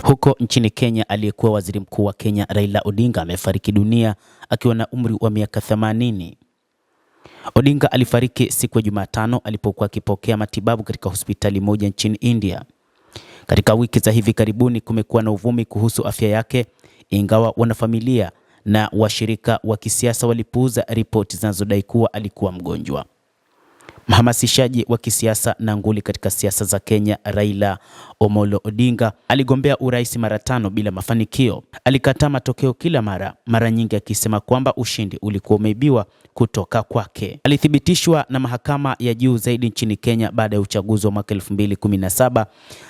Huko nchini Kenya, aliyekuwa waziri mkuu wa Kenya Raila Odinga amefariki dunia akiwa na umri wa miaka 80. Odinga alifariki siku ya Jumatano alipokuwa akipokea matibabu katika hospitali moja nchini India. Katika wiki za hivi karibuni kumekuwa na uvumi kuhusu afya yake, ingawa wanafamilia na washirika wa kisiasa walipuuza ripoti zinazodai kuwa alikuwa mgonjwa. Mhamasishaji wa kisiasa na nguli katika siasa za Kenya, Raila Omolo Odinga aligombea urais mara 5 bila mafanikio. Alikataa matokeo kila mara nyingi akisema kwamba ushindi ulikuwa umeibiwa kutoka kwake. Alithibitishwa na mahakama ya juu zaidi nchini Kenya baada ya uchaguzi wa mwaka 2017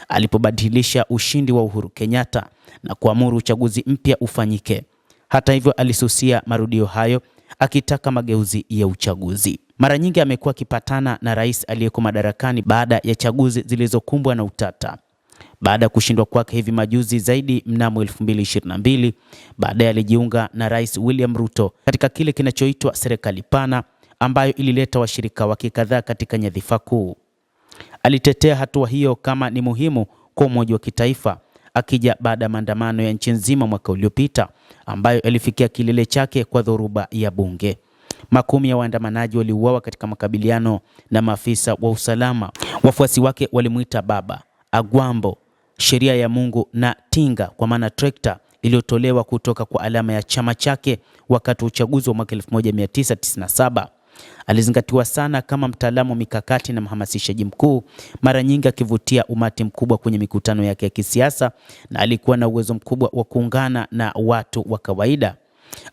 alipobadilisha ushindi wa Uhuru Kenyatta na kuamuru uchaguzi mpya ufanyike. Hata hivyo, alisusia marudio hayo akitaka mageuzi ya uchaguzi. Mara nyingi amekuwa akipatana na rais aliyeko madarakani baada ya chaguzi zilizokumbwa na utata. Baada ya kushindwa kwake hivi majuzi zaidi mnamo 2022, baadaye alijiunga na Rais William Ruto katika kile kinachoitwa serikali pana ambayo ilileta washirika wake kadhaa katika nyadhifa kuu. Alitetea hatua hiyo kama ni muhimu kwa umoja wa kitaifa, akija baada ya maandamano ya nchi nzima mwaka uliopita ambayo yalifikia kilele chake kwa dhoruba ya bunge. Makumi ya waandamanaji waliuawa katika makabiliano na maafisa wa usalama. Wafuasi wake walimuita baba, agwambo, sheria ya Mungu na tinga, kwa maana trekta iliyotolewa kutoka kwa alama ya chama chake wakati wa uchaguzi wa mwaka 1997. Alizingatiwa sana kama mtaalamu mikakati na mhamasishaji mkuu, mara nyingi akivutia umati mkubwa kwenye mikutano yake ya kisiasa, na alikuwa na uwezo mkubwa wa kuungana na watu wa kawaida.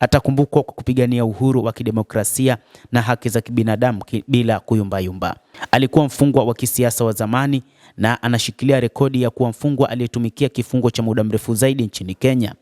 Atakumbukwa kwa kupigania uhuru wa kidemokrasia na haki za kibinadamu bila kuyumbayumba. Alikuwa mfungwa wa kisiasa wa zamani na anashikilia rekodi ya kuwa mfungwa aliyetumikia kifungo cha muda mrefu zaidi nchini Kenya.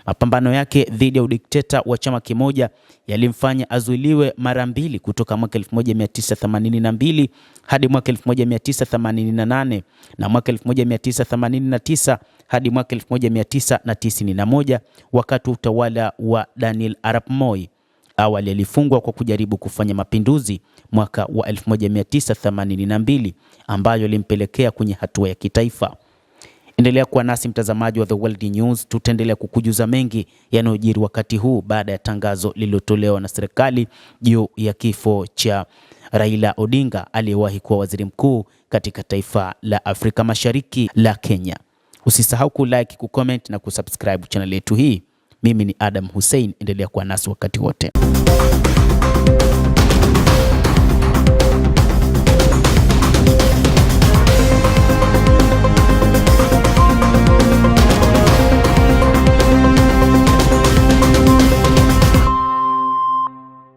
Mapambano yake dhidi ya udikteta wa chama kimoja yalimfanya azuiliwe mara 2 kutoka mwaka 1982 hadi mwaka 1988 na mwaka 1989 hadi mwaka 1991 wakati wa utawala wa Daniel Arap Moi. Awali alifungwa kwa kujaribu kufanya mapinduzi mwaka wa 1982 ambayo ilimpelekea kwenye hatua ya kitaifa. Endelea kuwa nasi mtazamaji wa The World News, tutaendelea kukujuza mengi yanayojiri wakati huu baada ya tangazo lililotolewa na serikali juu ya kifo cha Raila Odinga aliyewahi kuwa waziri mkuu katika taifa la Afrika Mashariki la Kenya. Usisahau kulike, kucomment na kusubscribe channel yetu hii. Mimi ni Adam Hussein, endelea kuwa nasi wakati wote.